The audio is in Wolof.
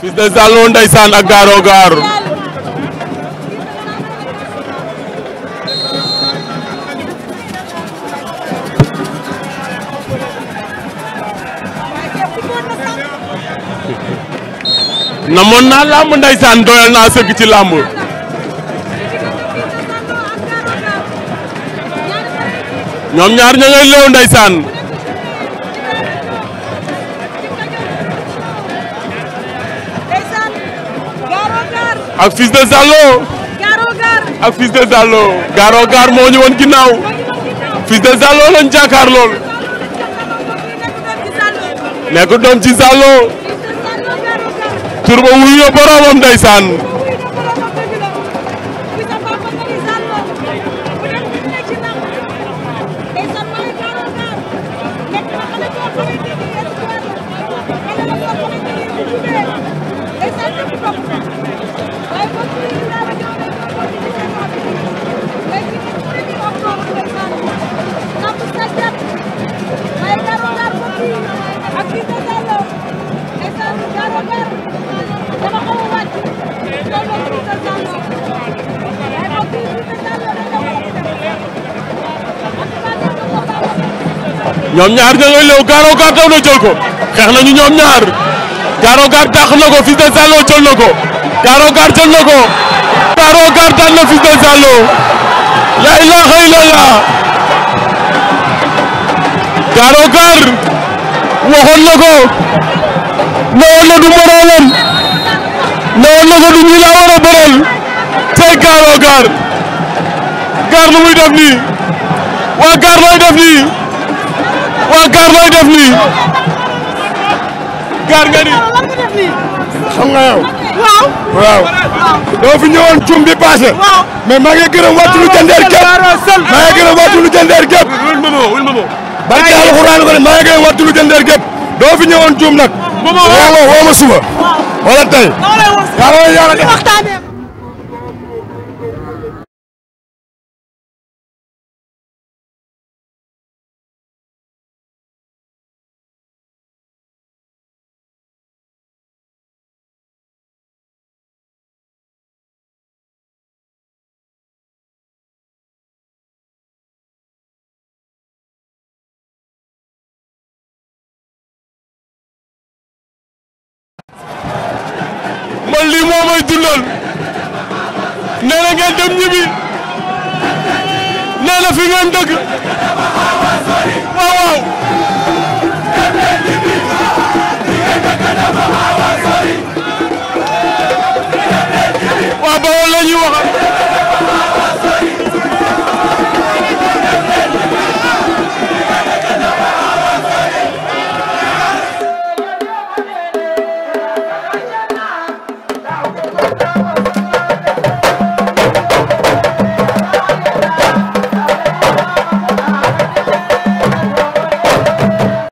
Fils de Zalo ndeysaan ak Garo Gare namoon naa lamb ndeysaan doyal naa sëgg ci lamb ñoom ñaar ña ngay leew ndeysaan ak Fils de Zalo ak Fils de Zalo Garo Gare moo ñu woon ginnaaw Fils de Zalo lañ jàkkaar lool nekk doom ci Zalo tur ba wuyu na boromam ndeysaan ñoom ñaar ña ngay leew Garo Gare daw na jël ko xeex nañu ñoom ñaar Garo Gare dàq na ko Fils de Zalo jël na ko Garo Gare jël na ko Garo Gare daan na Fils de Zalo la ilaha illallah Garo Gare waxoon na ko newoon na du moroomam newoon na ko du ñi la war a bëreel tey Garo Gare Gare lu muy def nii waa Gare looy def nii waa Gare looy def nii Gare nga ni xam nga yow. waaw. doo fi ñëwoon cum bi passé. mais maa ngi gërëm wàccu lu jëndeer gépp. maa ngi gërëm wàccu lu jëndeer gépp. barke alxuraan ko ne maa ngi gërëm wàccu lu jëndeer gépp. doo fi ñëwoon cum nag. woo ma suba. wala tey. man lii moo may dundal nee na ngeen dem ñibbi nee na fi ngeen dëgg waaw waaw